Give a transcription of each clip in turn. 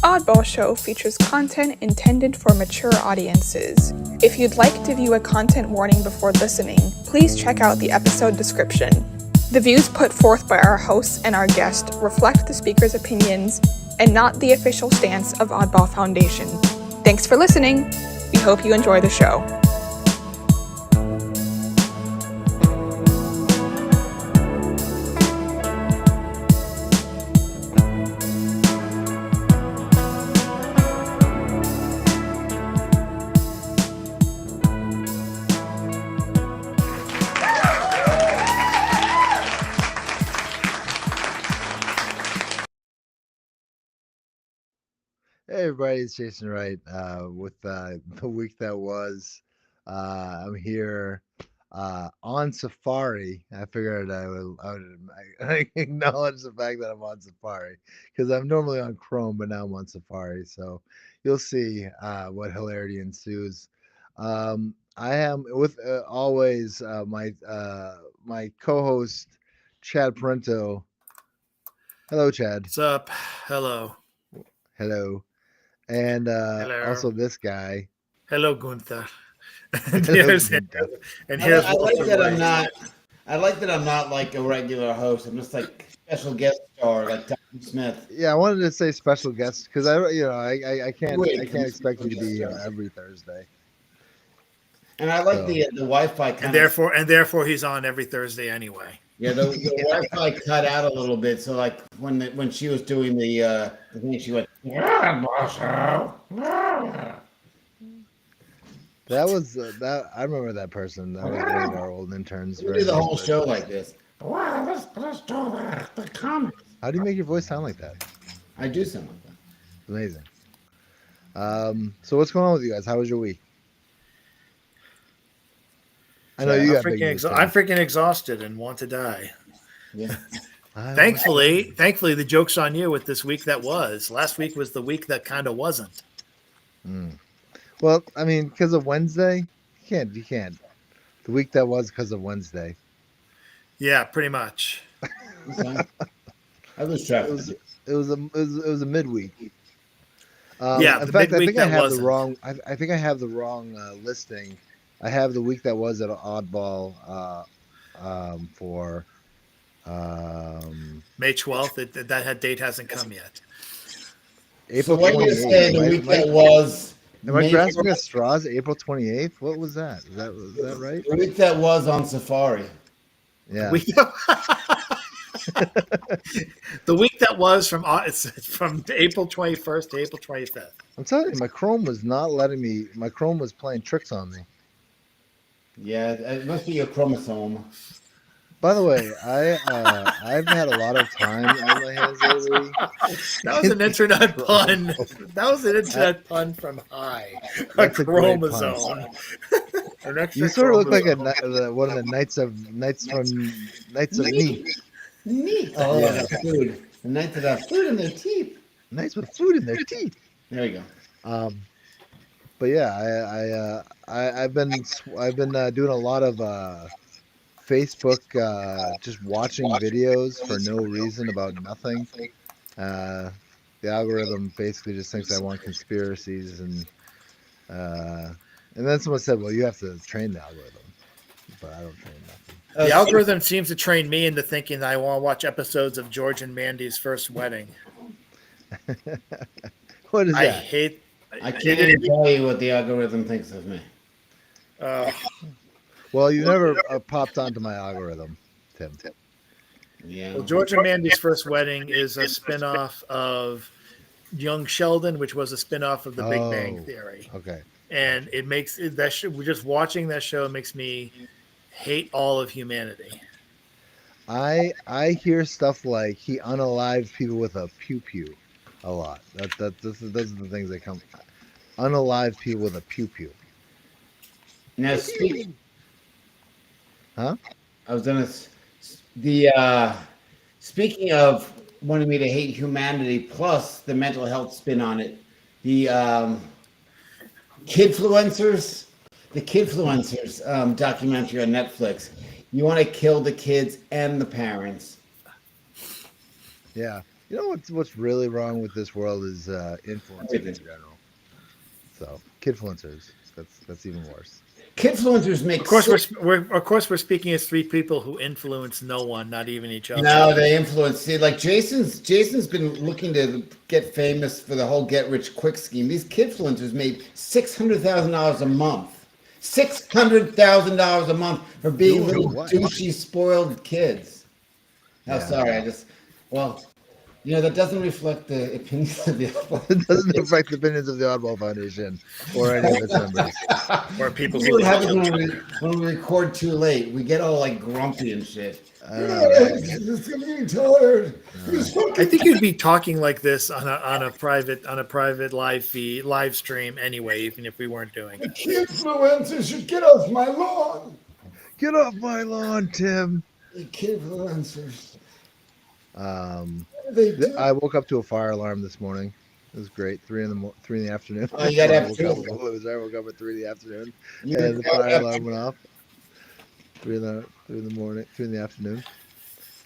Oddball Show features content intended for mature audiences. If you'd like to view a content warning before listening, please check out the episode description. The views put forth by our hosts and our guest reflect the speaker's opinions and not the official stance of Oddball Foundation. Thanks for listening. We hope you enjoy the show. Hey everybody, it's Jason Wright with the week that was. I'm here on Safari. I figured I would acknowledge the fact that I'm on Safari because I'm normally on Chrome, but now I'm on Safari. So you'll see what hilarity ensues. I am with always my co-host Chad Parento. Hello, Chad. What's up? Hello. Hello. And Hello. Also this guy. Hello, Gunther. Hello, Gunther. And here's I like that I'm not. I like that I'm not like a regular host. I'm just like special guest star, like Tom Smith. Yeah, I wanted to say special guest because I can't expect you to be here every Thursday. And I like the Wi-Fi. And therefore he's on every Thursday anyway. Yeah, the Wi-Fi cut out a little bit, so like when she was doing the thing, she went. That was that. I remember that person. That was one of our old interns. We do the whole show like this. Wow, let's do the comments. How do you make your voice sound like that? I do sound like that. Amazing. So what's going on with you guys? How was your week? I know you got big news. I'm freaking exhausted and want to die. Yeah. Thankfully, the joke's on you with this week that was. Last week was the week that kind of wasn't. Well, I mean, because of Wednesday, you can't. The week that was because of Wednesday. Yeah, pretty much. Okay. I was trapped. It was a midweek. Yeah, in fact, I think I have the wrong. I think I have the wrong listing. I have the week that was at Oddball for May 12th. That date hasn't come yet. April so what you say the week that was? Am I grasping at straws? April 28th. What was that? Is that right? The week that was on Safari. Yeah. The week that was from April 21st to April 25th. I'm telling you, my Chrome was not letting me. My Chrome was playing tricks on me. Yeah, it must be your chromosome. By the way, I've had a lot of time on my hands lately. That was an internet pun. That was an internet pun from High. That's a chromosome. You sort of look like one of the Knights of Neat. Neat. Oh, yeah. Food. The Knights that have food in their teeth. Knights with food in their teeth. There you go. But yeah, I've been doing a lot of Facebook, just watching videos for no reason about nothing. The algorithm basically just thinks I want conspiracies, and then someone said, "Well, you have to train the algorithm," but I don't train nothing. The algorithm seems to train me into thinking that I want to watch episodes of George and Mandy's First Wedding. What is that? I can't even tell you what the algorithm thinks of me. Well, you never popped onto my algorithm, Tim. Yeah. Well, George and Mandy's First Wedding is a spinoff of Young Sheldon, which was a spinoff of The Big Bang Theory. Okay. And it makes that just watching that show makes me hate all of humanity. I hear stuff like he unalived people with a pew pew a lot. Those are the things that come. Unalive people with a pew pew. Now, huh? I was gonna speaking of wanting me to hate humanity plus the mental health spin on it, the kidfluencers the Kidfluencers documentary on Netflix. You want to kill the kids and the parents. Yeah. You know what's really wrong with this world is influencers in general. So kidfluencers, that's even worse. Kidfluencers make Of course we're speaking as three people who influence no one, not even each other. No, they influence. See, like Jason's been looking to get famous for the whole get rich quick scheme. These kidfluencers made $600,000 a month. $600,000 a month for being little douchey, spoiled kids. Oh, Yeah. sorry, that doesn't reflect the opinions of the Oddball. It doesn't affect the opinions of the Oddball Foundation or any of its members. Or people This is what happens when we record too late. We get all like grumpy and shit. I'm getting tired. I think you'd be talking like this on a private live stream anyway, even if we weren't doing it. Kidfluencers should get off my lawn. Get off my lawn, Tim. The kidfluencers. I woke up to a fire alarm this morning. It was great. 3 in the afternoon. Oh, you gotta have I woke up at 3 in the afternoon, You and the gotta fire have alarm went off. 3 in the morning, 3 in the afternoon.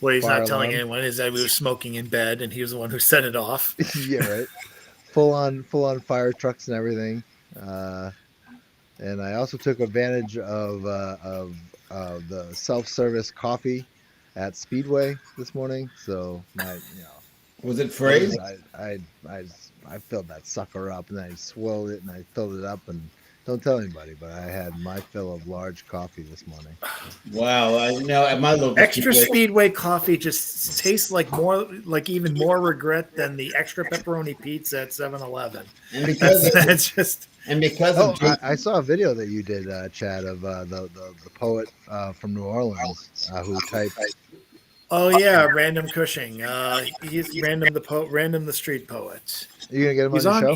What he's Fire not telling alarm. anyone is that we were smoking in bed, and he was the one who set it off. Yeah, right. Full on fire trucks and everything. And I also took advantage of the self-service coffee at Speedway this morning. So Was it free? I filled that sucker up, and then I swilled it, and I filled it up, and don't tell anybody, but I had my fill of large coffee this morning. Wow, I know at my local Extra Speedway coffee just tastes like even more regret than the extra pepperoni pizza at 7-Eleven. And because I saw a video that you did, Chad, of the poet from New Orleans who typed. Oh yeah, Random Cushing. He's Random the street poet. Are you gonna get him on the show?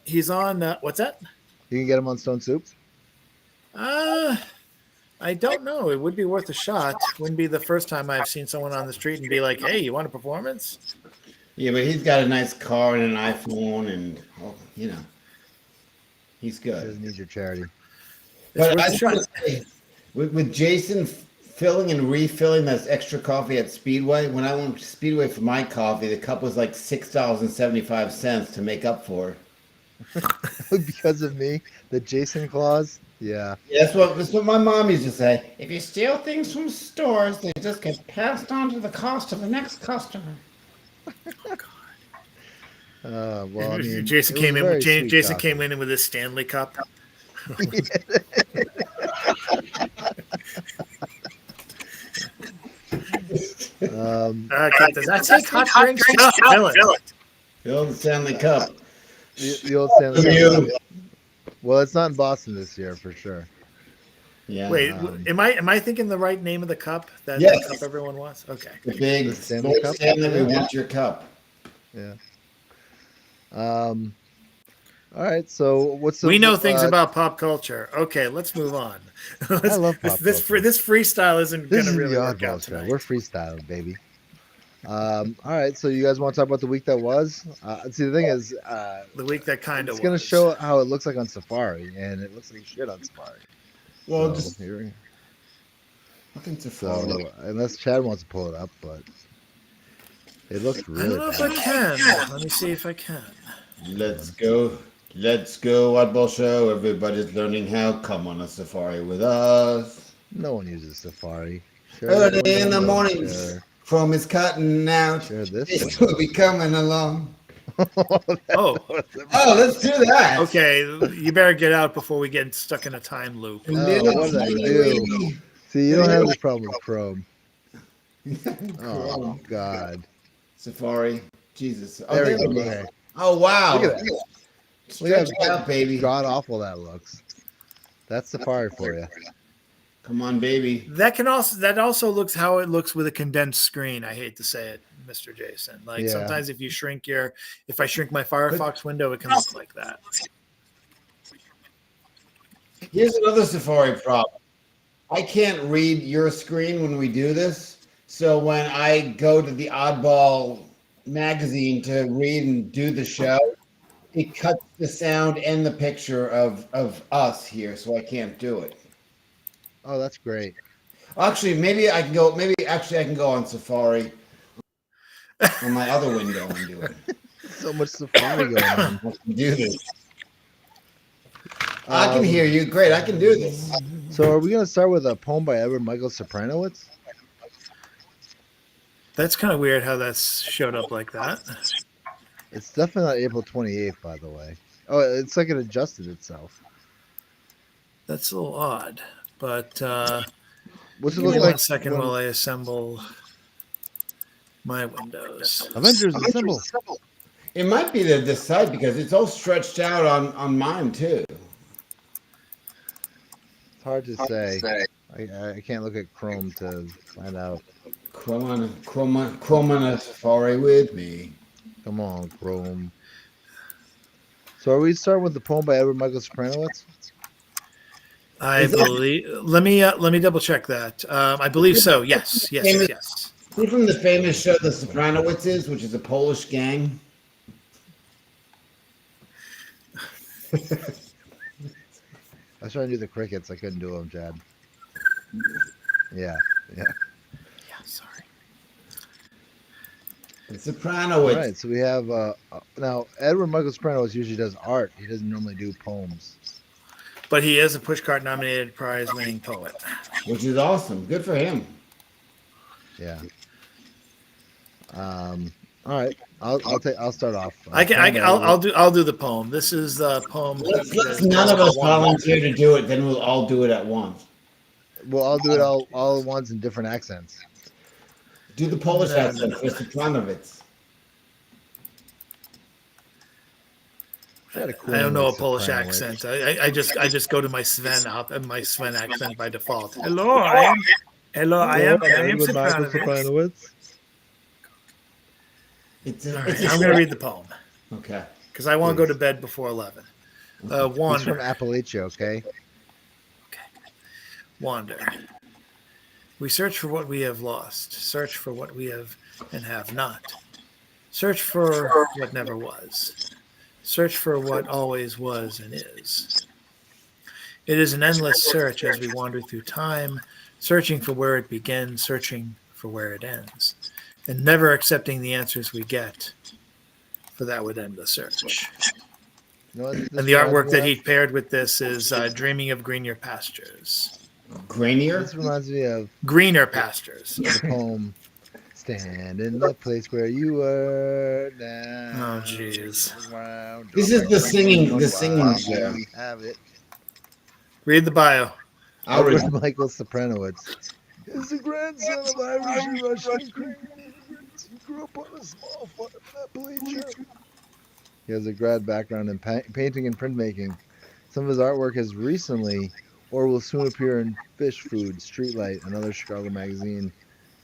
He's on. What's that? You can get him on Stone Soup. I don't know. It would be worth a shot. Wouldn't be the first time I've seen someone on the street and be like, "Hey, you want a performance?" Yeah, but he's got a nice car and an iPhone, and he's He good. doesn't need your charity. But I try to say, with Jason filling and refilling that extra coffee at Speedway, when I went to Speedway for my coffee, the cup was like $6.75 to make up for it. Because of me, the Jason clause. Yeah. That's what my mom used to say. If you steal things from stores, they just get passed on to the cost of the next customer. Well, I mean, Jason came in. Jason came in with his Stanley Cup. That's hot drinks. Fill it. Fill the Stanley Cup. The old Stanley Cup. Well, it's not in Boston this year for sure. Yeah. Wait, am I thinking the right name of the cup? That Yes. the cup everyone wants? Okay. The big The Stanley Cup? Stanley, we want your cup. Yeah. All right. So We know things about pop culture. Okay, let's move on. I love pop this culture. this freestyle isn't This going to is really the work Oddball out show. tonight. We're freestyling, baby. All right. So you guys want to talk about the week that was? See, the thing is, The week that kind of it's going to show how it looks like on Safari, and it looks like shit on Safari. Well, So, just here, looking to so unless Chad wants to pull it up, but it looks I really don't know if bad. I can. Let me see if I can. Let's go, Oddball Show. Everybody's learning how. Come on a safari with us. No one uses Safari. Share Early that in the one. morning, Share- Chrome is cutting out. Share this This one. will be coming along. Oh, Oh, let's do that. okay. You better get out before we get stuck in a time loop. Oh, what did I do? See, you don't have this problem with Chrome. Oh Chrome. God. Safari. Jesus. Oh, There we we go. go. Okay. Oh, wow. Look at that. Look Stretch at it out, baby. God awful that looks. That's Safari for you. Come on, baby. That also looks how it looks with a condensed screen. I hate to say it, Mr. Jason. Like Yeah. sometimes if I shrink my Firefox window, it can look like that. Here's another Safari problem. I can't read your screen when we do this. So when I go to the Oddball magazine to read and do the show, it cuts the sound and the picture of us here, so I can't do it. Oh, that's great. Actually, maybe I can go. Maybe actually I can go on Safari on my other window and do it. So much Safari going on. I can do this. I can hear you. Great. I can do this. So are we going to start with a poem by Edward Michael Sopranowitz? That's kind of weird how that's showed up like that. It's definitely not April 28th, by the way. Oh, it's like it adjusted itself. That's a little odd. But What's it give look me like? 1 second while I assemble my windows. Avengers Assemble. It might be this side because it's all stretched out on mine too. It's hard to say. I can't look at Chrome to find out. Chrome on a Safari with me. Come on, Chrome. So are we starting with the poem by Edward Michael Sopranowitz? I believe. Let me double check that. I believe so. Yes. Who from the famous show The Sopranowitzes, which is a Polish gang? I was trying to do the crickets. I couldn't do them, Chad. Yeah. Yeah. Sorry. The Sopranowitz. All right, so we have now Edward Michael Sopranowitz usually does art. He doesn't normally do poems. But he is a Pushcart nominated prize-winning poet, Which is awesome. Good for him. Yeah. All right. I'll start off. I'll do the poem. This is the poem. Let's none of us volunteer to do it, then we'll all do it at once. Well, I'll do it all at once in different accents. Do the Polish accent for Sopranowitz. I don't know a Polish accent. I just go to my Sven accent by default. Hello, I am Sopranowitz. I'm going to read the poem. Okay. Because I want to go to bed before 11. He's from Wander. Appalachia, okay? Wander. We search for what we have lost. Search for what we have and have not. Search for what never was. Search for what always was and is. It is an endless search as we wander through time, searching for where it begins, searching for where it ends, and never accepting the answers we get, for that would end the search. You know what And the artwork that he paired with this is Dreaming of Greener Pastures. Grainier? This reminds me of Greener Pastures. the poem "Stand in the place where you were now." Oh, jeez. This is the singing show. Have it. Read the bio. I'll read. Edward Michael Sopranowitz is the grandson of Irish and Russian immigrants. He grew up on a small farm in Appalachia. He has a grad background in painting and printmaking. Some of his artwork has recently or will soon appear in Fish Food, Streetlight, another Chicago magazine,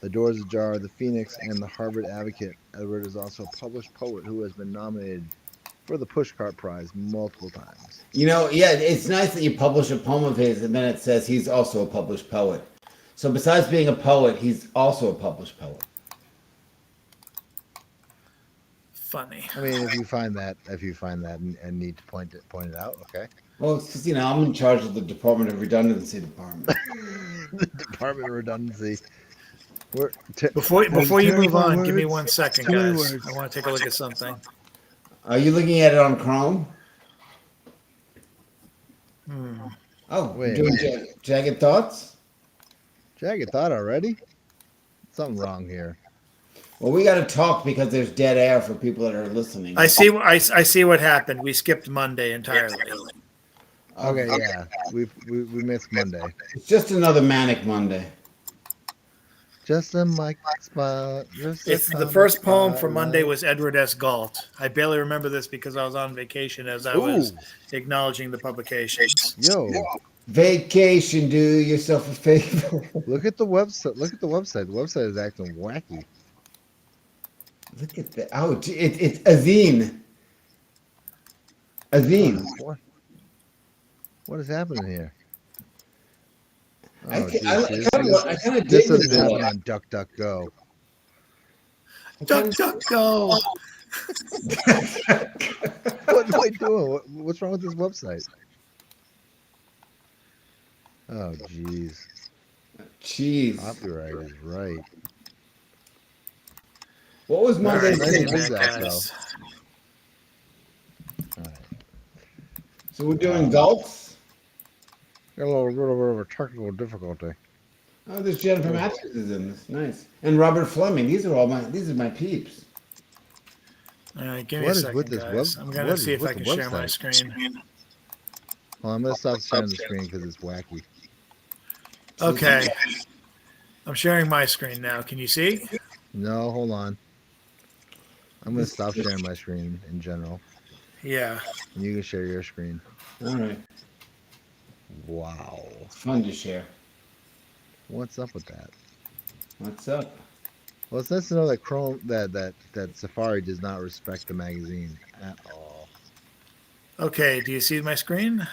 The Doors Ajar, The Phoenix, and the Harvard Advocate. Edward is also a published poet who has been nominated for the Pushcart Prize multiple times. You know, yeah, it's nice that you publish a poem of his and then it says he's also a published poet. So besides being a poet, he's also a published poet. Funny. I mean, if you find that and need to point it out, okay. Well, it's because, I'm in charge of the Department of Redundancy department. The Department of Redundancy. Before you move on, give me 1 second, guys. I want to take a look at something. Are you looking at it on Chrome? Oh, Wait. doing Jagged Thoughts? Jagged Thought already? Something wrong here. Well, we got to talk because there's dead air for people that are listening. I see what happened. We skipped Monday entirely. Okay, yeah. We missed Monday. It's just another manic Monday. Just a mic spot. It's the first poem for Monday was Edward S. Galt. I barely remember this because I was on vacation as I was acknowledging the publications. Yo, Vacation, do yourself a favor. look at the website. The website is acting wacky. Look at that. Oh, it's Azine. Azine. What is happening here? I geez, kind of this dig doesn't this. happen on DuckDuckGo. DuckDuckGo. What am I doing? What's wrong with this website? Oh, jeez. Jeez. Copyright is right. What was All Monday? right, nice give me to a do minute, that, guys. All right. So we're doing golfs? Got a little bit of a technical difficulty. Oh, there's Jennifer Matthews is in this. Nice. And Robert Fleming. These are my peeps. All right, give me What a is with second, this guys. I'm gonna what see is if with I the can share my website? screen. Well, I'm gonna stop sharing the screen because it's wacky. Okay, I'm sharing my screen now. Can you see? No, hold on. I'm gonna stop sharing my screen in general, Yeah. and you can share your screen. All right. Wow. It's fun to share. What's up with that? What's up? Well, it's nice to know that that Safari does not respect the magazine at all. Okay, do you see my screen?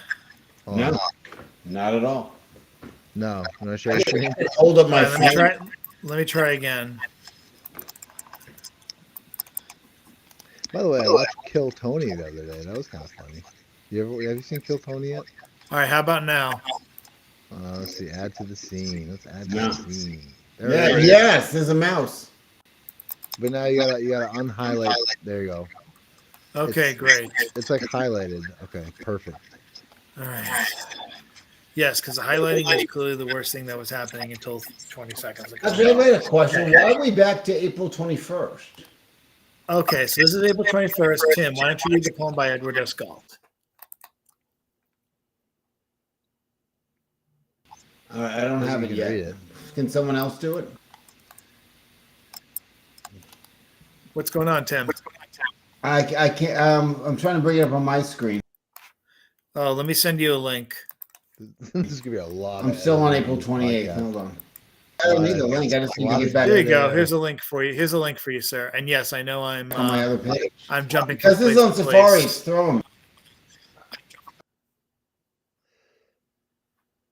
Hold No, on. not at all. No, you want to share your screen? Hold up All my right, let me phone. try. Let me try again. By the way, I watched Kill Tony the other day. That was kind of funny. Have you seen Kill Tony yet? All right, how about now? Let's see. Add to the scene. Let's add to No. the scene. There Yeah, it is. yes, there's a mouse. But now you gotta unhighlight. There you go. Okay, great. It's like highlighted. Okay, perfect. All right. Yes, because the highlighting is clearly the worst thing that was happening until 20 seconds ago. I've made a question. Why are we back to April 21st? Okay, so this is April 21st. Tim, why don't you read the poem by Edward S. Galt? All right, I don't Doesn't have it can yet. read it. Can someone else do it? What's going on, Tim? I can't. I'm trying to bring it up on my screen. Oh, let me send you a link. This is gonna be a lot. I'm of still on editing April this 28th. podcast. Hold on. I don't need the link. I just need to get back There to you go. Here's a link for you. Here's a link for you, sir. And yes, I know I'm on my other page. I'm jumping Because from this is on place to Safari. place. It's throwing me.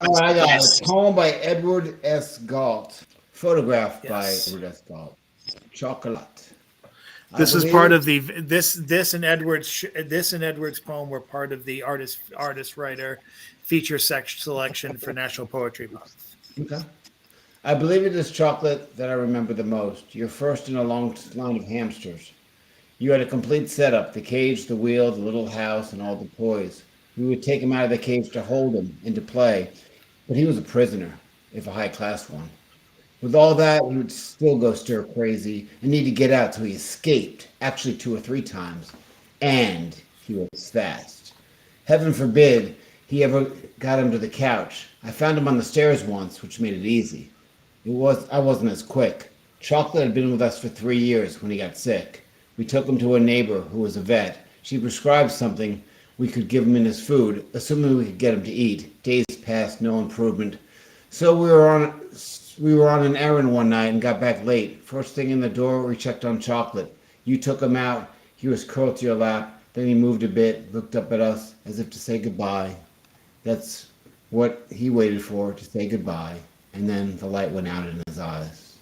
Oh, I got it. Poem by Edward S. Galt. Photographed by Yes. Edward S. Galt. Chocolate. This is part of the this and Edward's poem were part of the artist writer feature selection for National Poetry Month. Okay. I believe it is chocolate that I remember the most. You're first in a long line of hamsters. You had a complete setup, the cage, the wheel, the little house, and all the toys. We would take him out of the cage to hold him and to play, but he was a prisoner, if a high-class one. With all that, he would still go stir crazy and need to get out, so he escaped, actually 2 or 3 times. And he was fast. Heaven forbid he ever got under the couch. I found him on the stairs once, which made it easy. I wasn't as quick. Chocolate had been with us for 3 years when he got sick. We took him to a neighbor who was a vet. She prescribed something we could give him in his food, assuming we could get him to eat. Days passed, no improvement. So we were on an errand one night and got back late. First thing in the door, we checked on Chocolate. You took him out. He was curled to your lap. Then he moved a bit, looked up at us as if to say goodbye. That's what he waited for, to say goodbye. And then the light went out in his eyes.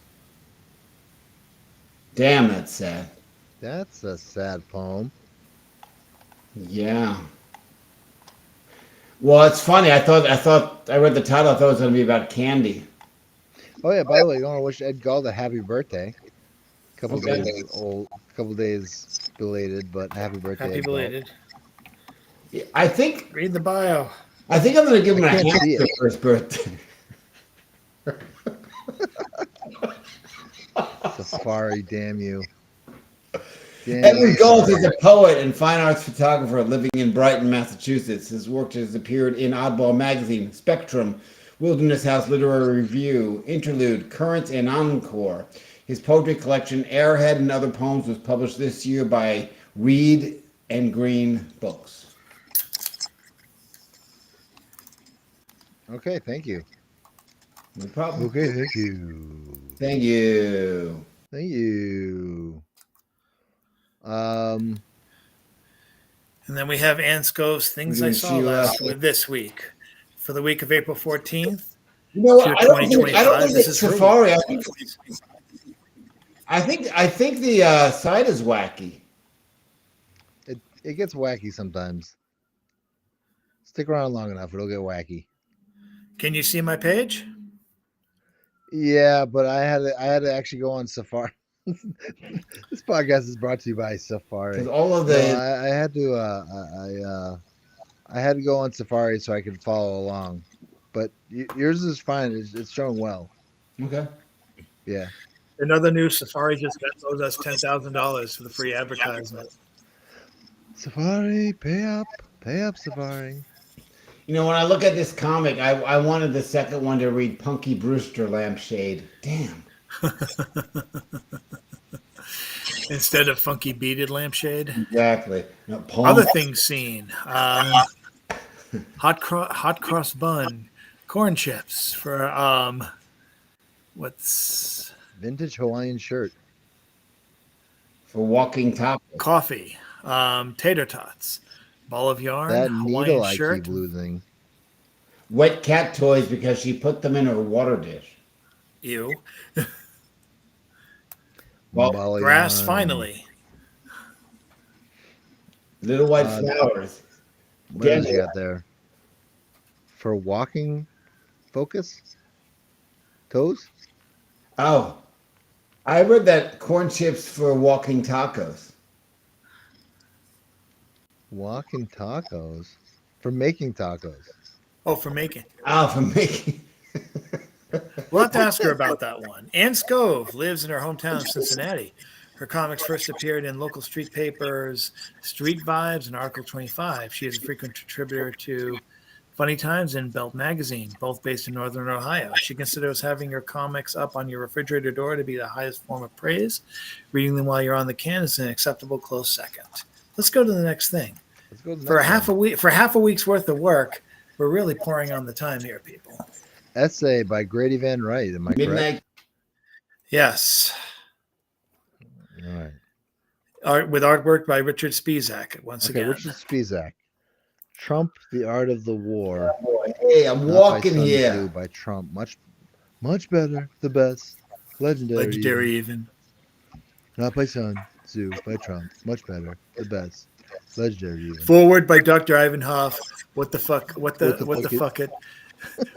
Damn, that's sad. That's a sad poem. Yeah. Well, it's funny. I read the title. I thought it was going to be about candy. Oh yeah. By the way, you want to wish Ed Galt a happy birthday. Couple Okay. days old. Couple days belated, but happy birthday. Happy Ed Galt. belated. I think Read the bio. I'm going to give him a I can't see hamster it. for his birthday. Safari, damn you. Damn Edward you, Galt is Safari. a poet and fine arts photographer living in Brighton, Massachusetts. His work has appeared in Oddball magazine, Spectrum, Wilderness House Literary Review, Interlude, Current, and Encore. His poetry collection, Airhead and Other Poems, was published this year by Reed and Green Books. Okay, thank you. No problem. Okay, thank you. Thank you. Thank you. And then we have Ann Scove's Things We're I doing Saw Sheila. last this week. For the week of April 14th. You know what? To I don't think 2025, this it's is her Safari. I think the site is wacky. It gets wacky sometimes. Stick around long enough, it'll get wacky. Can you see my page? Yeah, but I had to actually go on Safari. This podcast is brought to you by Safari. Because all of No, the I had to I had to go on Safari so I could follow along. But yours is fine. It's showing well. okay. Yeah. Another news, Safari just owes us $10,000 for the free advertisement. Safari, pay up, Safari. You know, when I look at this comic, I wanted the second one to read Punky Brewster Lampshade. Damn. Instead of funky beaded lampshade. Exactly. No, Palm. Other things seen. Hot cross bun, corn chips for what's Vintage Hawaiian shirt. For walking top. coffee, tater tots, ball of yarn, That Hawaiian needle I shirt. keep losing. Wet cat toys because she put them in her water dish. Ew. Well, Ball of Grass yarn. finally. Little white flowers. What else you got there? For walking focus? Toes? Oh, I read that corn chips for walking tacos. Walking tacos. For making tacos. Oh, for making. Oh, for making. We'll have to ask her about that one. Ann Scove lives in her hometown of Cincinnati. Her comics first appeared in local street papers, Street Vibes, and Article 25. She is a frequent contributor to Funny Times and Belt Magazine, both based in Northern Ohio. She considers having your comics up on your refrigerator door to be the highest form of praise. Reading them while you're on the can is an acceptable close second. Let's go to the next thing. Let's go to the For next half one. a week, for half a week's worth of work, we're really pouring on the time here, people. Essay by Grady Van Wright. Am I correct? Midnight. Yes. All right. With artwork by Richard Spizak once Okay, again. Richard Spizak. Trump, The Art of the War. Hey, I'm Not walking by Sun here. Tzu, by Trump. Much better, the best, legendary. Legendary even. even. Not by Sun Tzu, by Trump. Much better, the best, legendary. Even. Forward by Dr. Ivan Hoff. What the fuck? What the What the fuck it?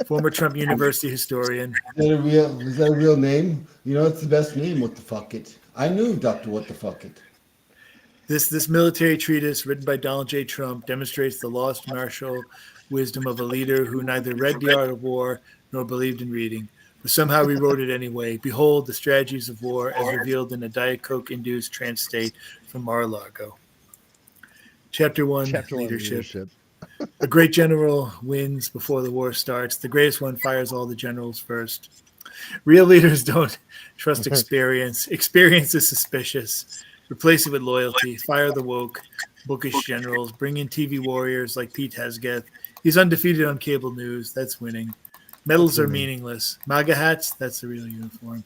Former Trump University historian. Is that a real name? You know, it's the best name. What the fuck it? I knew Dr. What the fuck it. This military treatise written by Donald J. Trump demonstrates the lost martial wisdom of a leader who neither read The Art of War nor believed in reading, but somehow rewrote it anyway. Behold the strategies of war as revealed in a Diet Coke-induced trance state from Mar-a-Lago. Chapter 1, Leadership. A great general wins before the war starts. The greatest one fires all the generals first. Real leaders don't trust experience. Experience is suspicious. Replace it with loyalty. Fire the woke, bookish generals. Bring in TV warriors like Pete Hesgeth. He's undefeated on cable news. That's winning. Medals are meaningless. MAGA hats, that's the real uniform.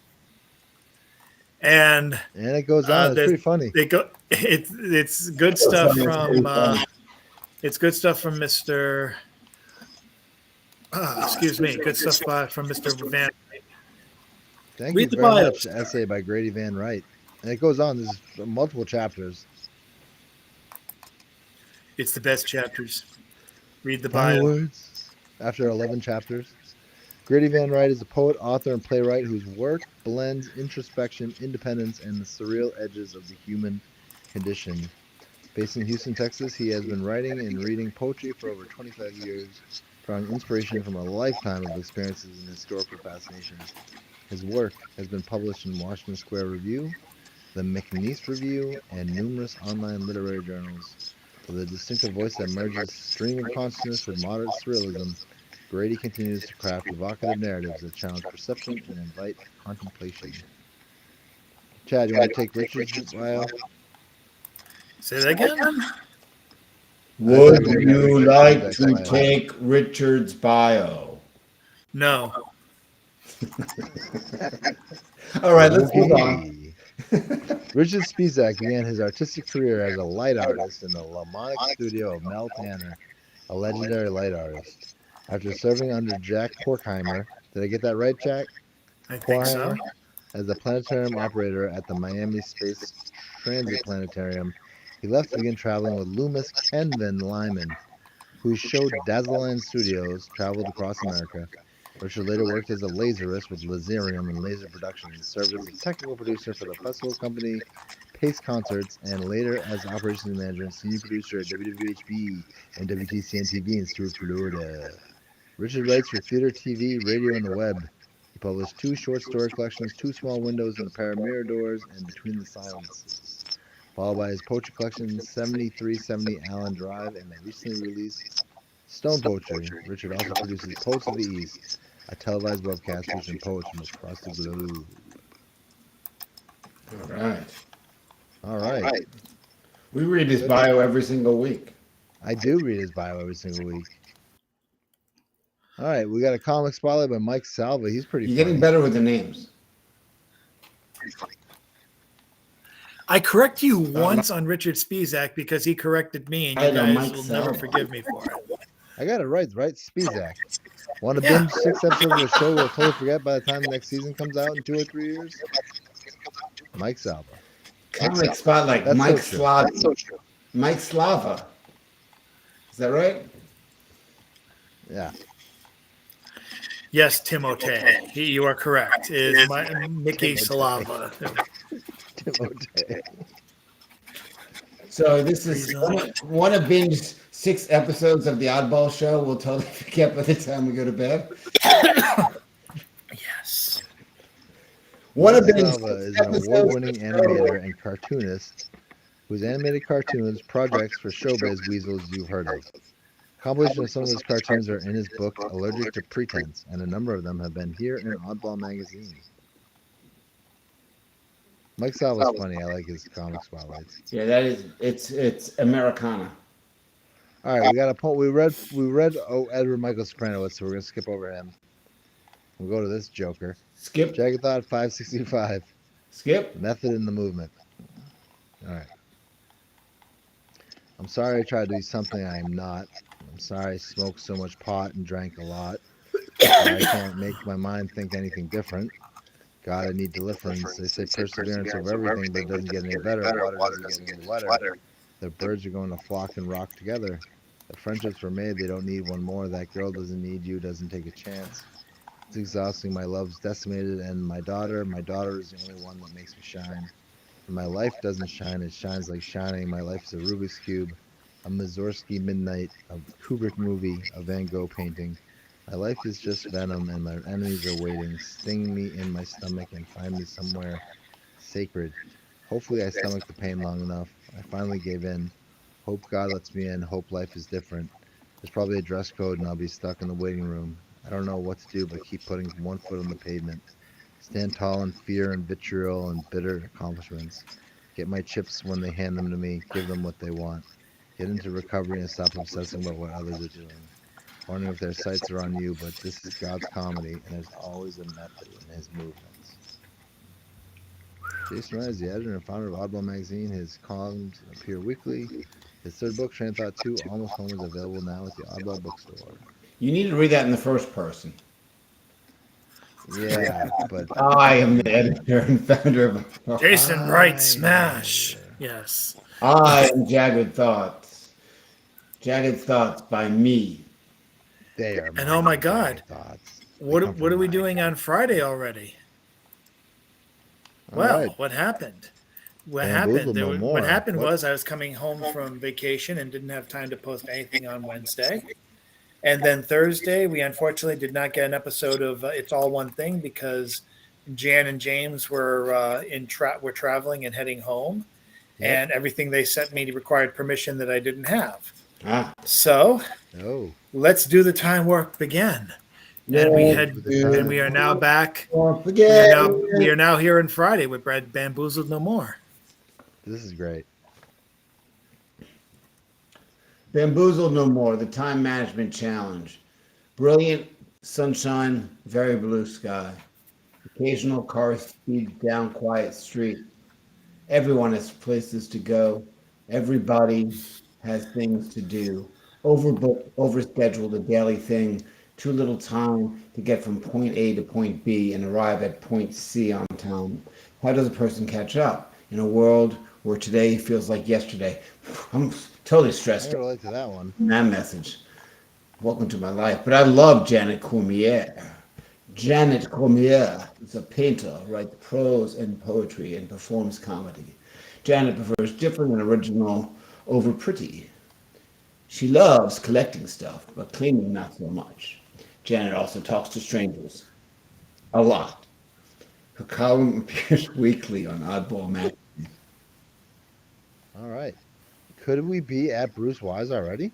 And it goes on. It's pretty funny. It's good stuff from it's good stuff from Mr. Excuse me. Good stuff from Mr. Van. Thank Read you the very bios. much. Essay by Grady Van Wright. And it goes on. There's multiple chapters. It's the best chapters. Read the Final bio. words. After 11 chapters. Grady Van Wright is a poet, author, and playwright whose work blends introspection, independence, and the surreal edges of the human condition. Based in Houston, Texas, he has been writing and reading poetry for over 25 years, drawing inspiration from a lifetime of experiences and historical fascinations. His work has been published in Washington Square Review, the McNeese Review, and numerous online literary journals. With a distinctive voice that merges stream of consciousness with moderate surrealism, Grady continues to craft evocative narratives that challenge perception and invite contemplation. Chad, you want to take Richard's bio? Say that again? Would you like to take Richard's bio? No. All right, let's move on. Richard Spizak began his artistic career as a light artist in the Lamonic studio of Mel Tanner, a legendary light artist. After serving under Jack Horkheimer, did I get that right, Jack? I think so. As the planetarium operator at the Miami Space Transit Planetarium, He left to begin traveling with Loomis Kenvan Lyman, whose show Dazzleland Studios traveled across America. Richard later worked as a laserist with Laserium and Laser Productions, served as a technical producer for the festival company Pace Concerts, and later as operations manager and senior producer at WWHB and WTCN TV in Stuart, Florida. Richard writes for theater, TV, radio, and the web. He published 2 short story collections, 2 Small Windows and a Pair of Mirror Doors, and Between the Silences, followed by his poetry collection 7370 Allen Drive and the recently released Stone Poetry. Richard also produces Poets of the East, a televised webcast featuring poets from across the globe. All right. All right. We read his bio every single week. I do read his bio every single week. All right, we got a comic spotlight by Mike Salva. He's pretty You're funny. getting better with the names. I correct you once on Richard Spizak because he corrected me, and you guys will never forgive me for it. I got it right, Spizak. Want to binge 6 episodes of a show we'll totally forget by the time the next season comes out in 2 or 3 years? Mike Salva. Comic spotlight. That's Mike so Slava. Mike Slava. Is that right? Yeah. Yes, Timote. You are correct. Is Mickey Slava. Timote. So this is want to binge 6 episodes of the Oddball show. We'll totally forget by the time we go to bed. Yes. Want to binge Salva is an award-winning animator and cartoonist whose animated cartoons, projects for showbiz weasels you've heard of. Compilation of some of his cartoons are in his book Allergic to Pretense, and a number of them have been here in Oddball magazine. Mike Salva's funny. I like his comic spotlights. Yeah, that is it's Americana. All right, we got a point. We read Edward Michael Soprano, so we're gonna skip over him. We'll go to this Joker. Skip. Jagged Thought 565. Skip. Method in the movement. All right. I'm sorry I tried to be something I am not. I'm sorry I smoked so much pot and drank a lot. I can't make my mind think anything different. God, I need deliverance. They say perseverance over everything, but it doesn't get any better. Water doesn't get any wetter. The birds are going to flock and rock together. The friendships were made. They don't need one more. That girl doesn't need you. Doesn't take a chance. It's exhausting. My love's decimated. And my daughter is the only one that makes me shine. And my life doesn't shine. It shines like shining. My life is a Rubik's Cube, a Mussorgsky Midnight, a Kubrick movie, a Van Gogh painting. My life is just venom, and my enemies are waiting. Sting me in my stomach and find me somewhere sacred. Hopefully I stomach the pain long enough. I finally gave in. Hope God lets me in. Hope life is different. There's probably a dress code and I'll be stuck in the waiting room. I don't know what to do but keep putting one foot on the pavement. Stand tall in fear and vitriol and bitter accomplishments. Get my chips when they hand them to me. Give them what they want. Get into recovery and stop obsessing about what others are doing. Wondering if their sights are on you, but this is God's comedy, and there's always a method in his movements. Jason Wright is the editor and founder of Oddball magazine. His columns appear weekly. His third book, Train Thought 2, Almost Home, is available now at the Oddball bookstore. You need to read that in the first person. Yeah, but I am the editor and founder of Jason Wright Smash. Yes. I am Jagged Thoughts. Jagged Thoughts by me. they are. And oh my God, thoughts. what are we doing on Friday already? Well, right. what happened? What Bamboozled happened? no more. What happened What? was I was coming home from vacation and didn't have time to post anything on Wednesday. And then Thursday, we unfortunately did not get an episode of It's All One Thing because Jan and James were were traveling and heading home, and everything they sent me required permission that I didn't have. So let's do the time warp again. And we are now back. We are now here on Friday with Brad Bamboozled No More. This is great. Bamboozled No More, the Time Management Challenge. Brilliant sunshine, very blue sky. Occasional cars speed down quiet street. Everyone has places to go. Everybody has things to do. Overbooked, overscheduled, a daily thing. Too little time to get from point A to point B and arrive at point C on time. How does a person catch up in a world where today feels like yesterday. I'm totally I stressed can relate to that one. that message. Welcome to my life. But I love Janet Cormier. Janet Cormier is a painter, writes prose and poetry, and performs comedy. Janet prefers different and original over pretty. She loves collecting stuff, but cleaning not so much. Janet also talks to strangers. A lot. Her column appears weekly on Oddball Mag. All right. Could we be at Bruce Wise already?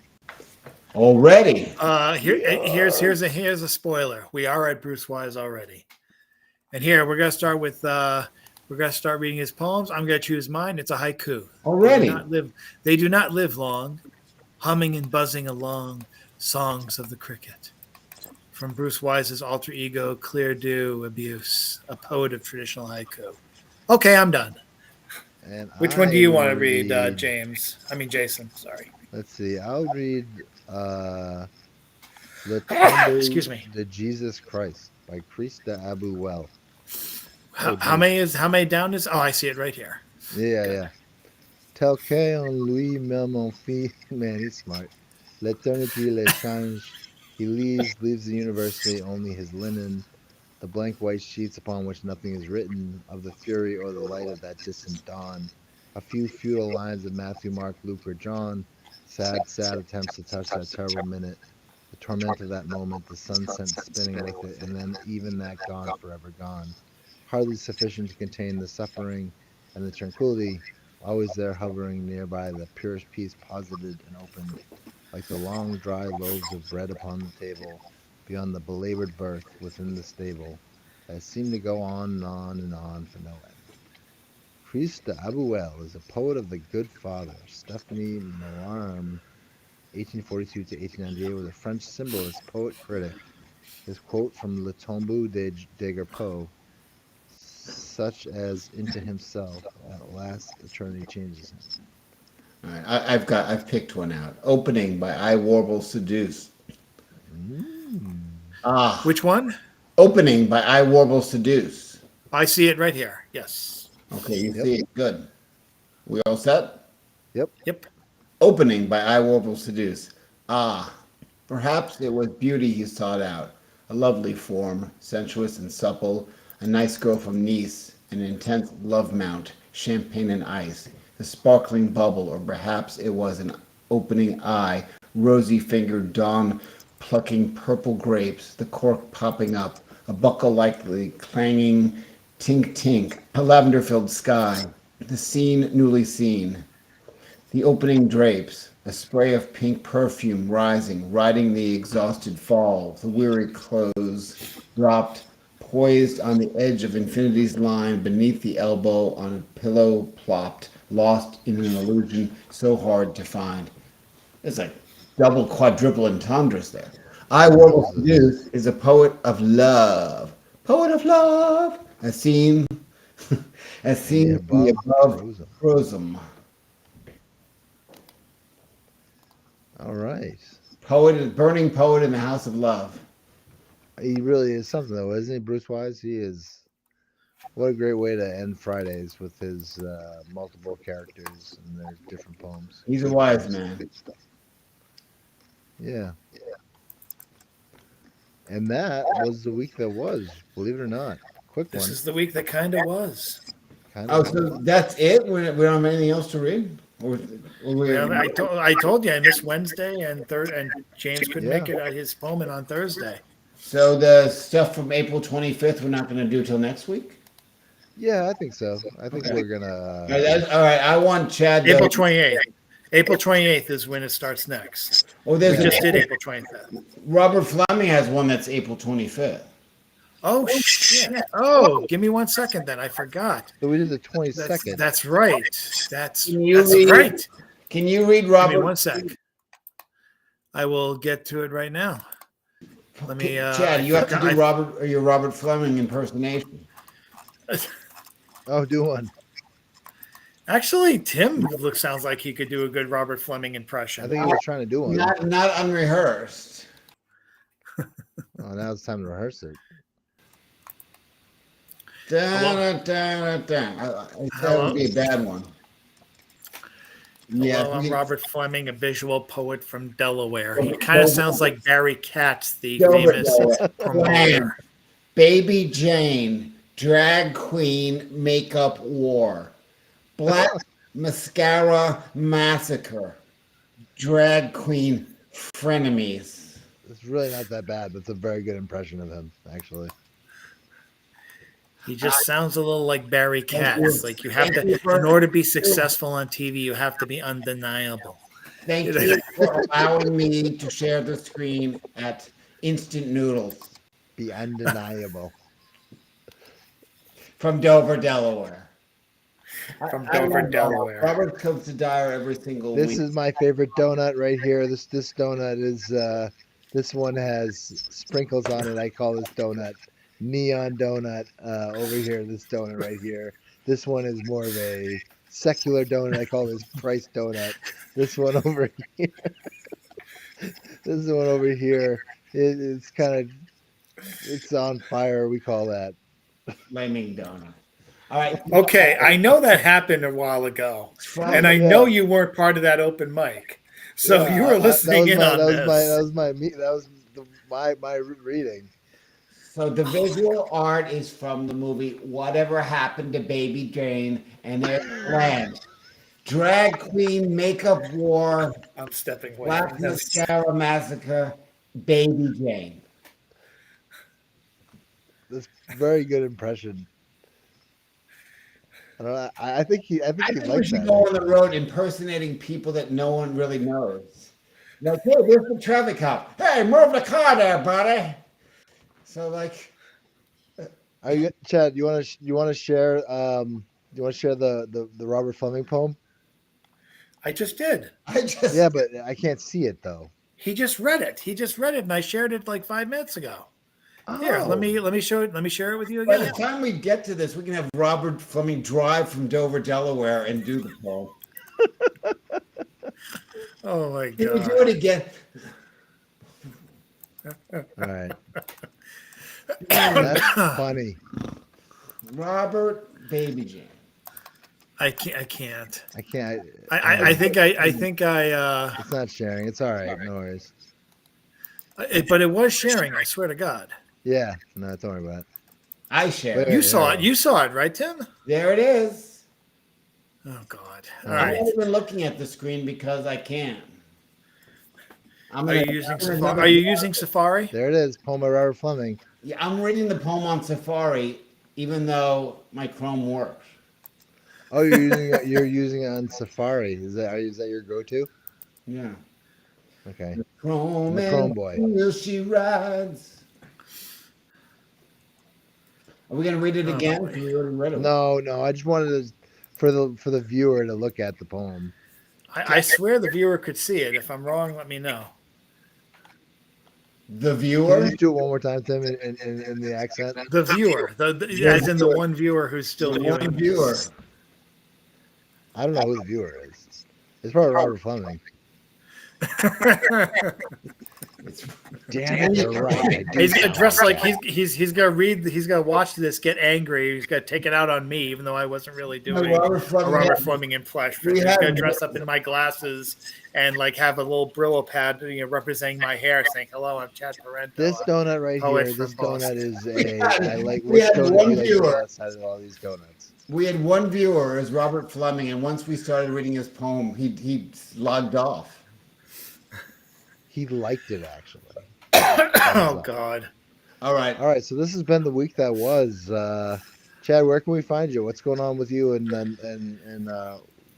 Already. Here's a spoiler. We are at Bruce Wise already, and here we're gonna start with we're gonna start reading his poems. I'm gonna choose mine. It's a haiku. Already. They do not live long, humming and buzzing along songs of the cricket. From Bruce Wise's alter ego, Clear Dew Abuse, a poet of traditional haiku. Okay, I'm done. And Which one do you want to will read, James? I mean, Jason. Sorry. Let's see. I'll read Le Tombeau Excuse me. de Jesus Christ by Krista Abu Well. How many down is? Oh, I see it right here. Yeah. Tel que en lui même mon fils, man, he's smart. L'éternité le change. He leaves the university, only his linen, the blank white sheets upon which nothing is written, of the fury or the light of that distant dawn. A few futile lines of Matthew, Mark, Luke, or John. Sad attempts to touch that terrible minute. The torment of that moment, the sun sent spinning with it, and then even that gone, forever gone. Hardly sufficient to contain the suffering and the tranquility, always there hovering nearby, the purest peace posited and opened, like the long dry loaves of bread upon the table, beyond the belabored birth within the stable, that seemed to go on and on and on for no end. Christ de Abuel is a poet of the good father, Stephanie Mallarme, 1842 to 1898, was a French symbolist, poet, critic. His quote from Le Tombeau de Daguerreau, such as into himself, at last eternity changes him. All right, I've picked one out. Opening by I Warble Seduce. Which one? Opening by I Warble Seduce. I see it right here. Yes. Okay, you see it. Good. We all set? Yep. Opening by I Warble Seduce. Perhaps it was beauty he sought out. A lovely form, sensuous and supple. A nice girl from Nice. An intense love mount. Champagne and ice. The sparkling bubble, or perhaps it was an opening eye. Rosy-fingered dawn plucking purple grapes. The cork popping up. A buckle-likely clanging tink-tink. A lavender-filled sky. The scene newly seen. The opening drapes, a spray of pink perfume rising, riding the exhausted fall, the weary clothes dropped, poised on the edge of infinity's line, beneath the elbow on a pillow plopped, lost in an illusion so hard to find. It's like double, quadruple entendres there. I Warble Seduce is a poet of love. Poet of love! As seen the above prosum. All right. Burning poet in the house of love. He really is something, though, isn't he, Bruce Wise? He is. What a great way to end Fridays with his multiple characters and their different poems. He's a wise man. Yeah. And that was the week that was, believe it or not. Quick one. This is the week that kind of was. So that's it? We don't have anything else to read? I told you I missed Wednesday and James couldn't make it at his poem on Thursday. So the stuff from April 25th we're not going to do till next week? Yeah, I think so. I think we're going all right. I want Chad. April 28th. April 28th is when it starts next. We just did April 25th. Robert Fleming has one that's April 25th. Oh, shit. Oh, give me 1 second then. I forgot. So we did the 22nd. That's right. That's read, right. Can you read Robert? Give me 1 sec. I will get to it right now. Let me. Chad, you have to do your Robert Fleming impersonation. Oh, do one. Actually, Tim sounds like he could do a good Robert Fleming impression. I think he was trying to do one. Not unrehearsed. Oh, now it's time to rehearse it. That would be a bad one. Yeah, Hello, I'm he- Robert Fleming, a visual poet from Delaware. He From kind of Delaware. sounds like Barry Katz, the Delaware, famous Delaware. promoter. Baby Jane, drag queen makeup war. Black mascara massacre. Drag queen frenemies. It's really not that bad. That's a very good impression of him, actually. He just sounds a little like Barry Thank you. Katz. Like you have Thank you to, for- in order to be successful on TV, you have to be undeniable. Thank you for allowing me to share the screen at Instant Noodles Be undeniable. from Dover, Delaware. From I Dover, love Delaware. Robert comes to Dyer every single This week. is my favorite donut right here. This donut is this one has sprinkles on it. I call this donut neon donut over here. This donut right here. This one is more of a secular donut. I call this price donut. This one over here. This one over here. It's kind of it's on fire. We call that. Flaming donut. All right. Okay, I know that happened a while ago, and I know you weren't part of that open mic, so Yeah, you were listening in on this. That was my reading. So the visual art is from the movie Whatever Happened to Baby Jane and their plan. Drag queen makeup war, I'm stepping away black from this. mascara massacre, Baby Jane. This very good impression. I don't know. I think he I think we likes should that. go on the road impersonating people that no one really knows. Like, hey, there's the traffic cop. Hey, move the car there, buddy. So like, Are you, Chad? You want to share? You want to share the Robert Fleming poem? I just did. Yeah, but I can't see it though. He just read it. He just read it, and I shared it like 5 minutes ago. Here, Oh. let me show it. Let me share it with you by again. the time we get to this, we can have Robert Fleming drive from Dover, Delaware, and do the poem. Oh my Can we do god! it again? All right. That's funny. Robert Baby Jane. I can't. I can't. I can't. I think I. It's not sharing. It's all right. No worries. But it was sharing. I swear to God. Yeah. No, don't worry about it. I share. Wait, You wait, saw wait. it. You saw it, right, Tim? There it is. Oh God! All All I'm right. not even looking at the screen because I can. Are you using Safari? Are you using Safari? There it is. Poem by Robert Fleming. Yeah, I'm reading the poem on Safari, even though my Chrome works. Oh, you're using it on Safari. Is that your go-to? Yeah. Okay. Chrome The and Chrome boy. wheel she rides. Are we gonna read it Oh, again? boy. We already read it. No. I just wanted for the viewer to look at the poem. I swear the viewer could see it. If I'm wrong, let me know. The Can viewer. you just do it one more time, Tim, in the accent? The viewer, as in the one viewer who's still The viewing. one viewer. I don't know who the viewer is. It's probably Robert Fleming. Damn it, you're right. I do He's gonna know. dress like he's gonna read. He's gonna watch this, get angry. He's gonna take it out on me, even though I wasn't really doing Robert a Fleming. Robert Fleming impression. We He's had- gonna dress up in my glasses and like have a little Brillo pad, representing my hair, saying "Hello, I'm Chad Parento." This donut right poet here. This from Boston. donut is a. I like. We Which had donut one do you like viewer. the best out of all these donuts? We had one viewer as Robert Fleming, and once we started reading his poem, he logged off. He liked it actually. Oh God! All right. All right, so this has been the week that was. Chad, where can we find you? What's going on with you? And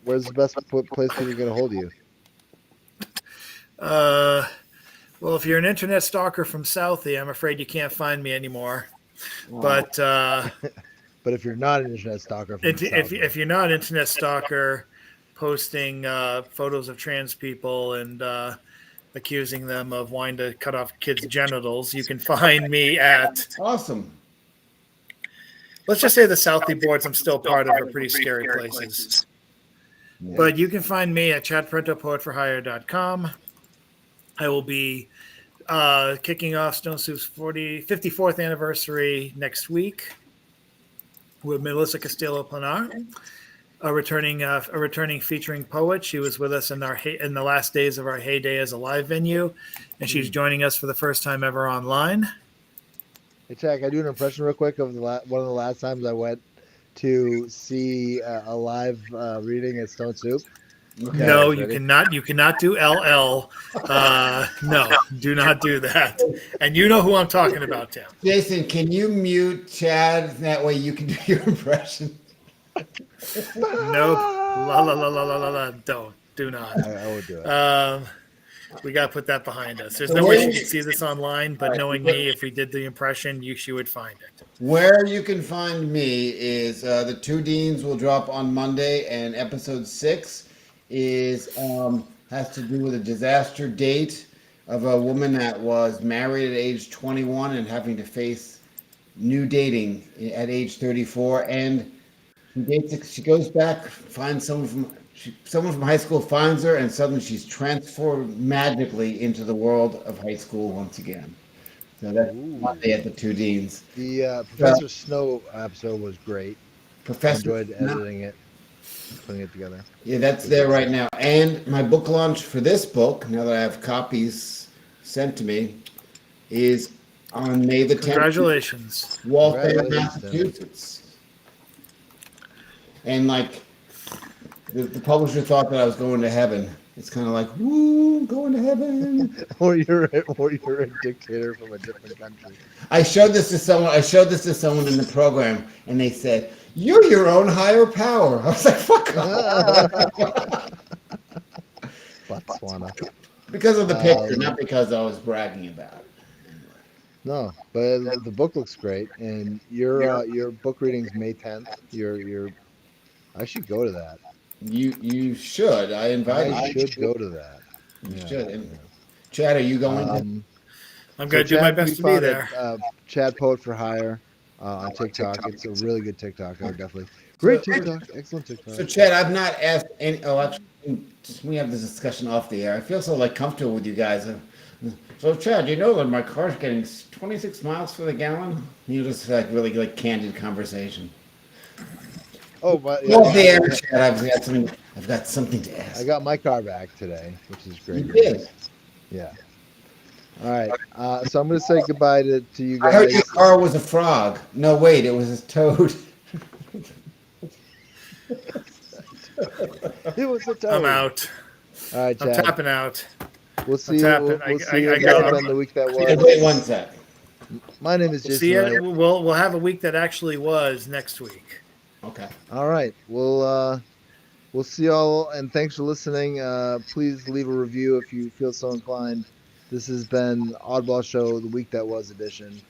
where's the best place we can get a hold of you? Well, if you're an internet stalker from Southie, I'm afraid you can't find me anymore. But But if you're not an internet stalker, from if you're not an internet stalker, posting photos of trans people and accusing them of wanting to cut off kids' genitals, you can find me at, Awesome. let's just say the Southie boards I'm still part of are pretty scary places. But you can find me at chadparentopoetforhire.com. I will be kicking off Stone Soup's 54th anniversary next week with Melissa Castillo Planar. a returning featuring poet. She was with us in the last days of our heyday as a live venue, and she's joining us for the first time ever online. Hey, Chad, can I do an impression real quick of one of the last times I went to see a live reading at Stone Soup? Okay, no, you cannot. You cannot do LL. No, do not do that. And you know who I'm talking about, Tim. Jason, can you mute Chad? That way you can do your impression. Nope. La la la la la la la. Do not. I would do it. We got to put that behind us. There's no way she could see this online, but knowing me, if we did the impression, she would find it. Where you can find me is the Two Deans will drop on Monday, and episode 6 is has to do with a disaster date of a woman that was married at age 21 and having to face new dating at age 34, and she goes back, finds someone from high school finds her, and suddenly she's transformed magically into the world of high school once again. So that's Monday at the Two Deans. The Professor Snow episode was great. I enjoyed editing it, putting it together. Yeah, that's there right now. And my book launch for this book, now that I have copies sent to me, is on May the 10th. Congratulations. Waltham, Massachusetts. And like the publisher thought that I was going to heaven. It's kind of like, woo, going to heaven. or you're a dictator from a different country. I showed this to someone in the program, and they said, "You're your own higher power." I was like, "Fuck off." Botswana. Because of the picture, not because I was bragging about it. No, but the book looks great, and your book reading's May 10th. I should go to that. You should. I invite you. I should go to that. You should. And Chad, are you going? I'm going to do my best to be there. Chad Poet for Hire on TikTok. It's a really good TikTok. Definitely. Great TikTok. Excellent TikTok. So, Chad, I've not asked any. Oh, actually, we have this discussion off the air. I feel so comfortable with you guys. So, Chad, you know that my car's getting 26 miles for the gallon? You just really candid conversation. Oh, but I've got something to ask. I got my car back today, which is great. You did? Yeah. All right. So I'm going to say goodbye to you guys. I heard your car was a frog. No, wait, it was a toad. It was a toad. I'm out. All right, Chad. I'm tapping out. We'll see you. We'll see you on the week that was. Wait one sec. My name is Jason. We'll have a week that actually was next week. Okay. All right. We'll see y'all, and thanks for listening. Please leave a review if you feel so inclined. This has been Oddball Show, the week that was edition,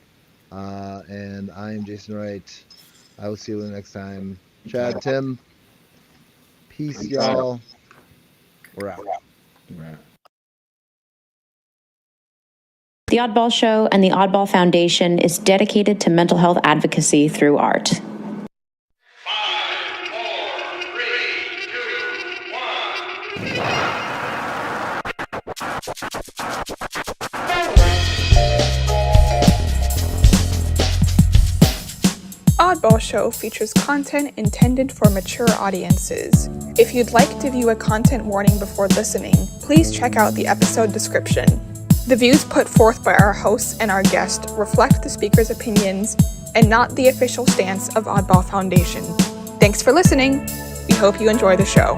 and I am Jason Wright. I will see you next time. Chad, Tim, peace, y'all. We're out. The Oddball Show and the Oddball Foundation is dedicated to mental health advocacy through art. Oddball Show features content intended for mature audiences. If you'd like to view a content warning before listening, please check out the episode description. The views put forth by our hosts and our guest reflect the speaker's opinions and not the official stance of Oddball Foundation. Thanks for listening. We hope you enjoy the show.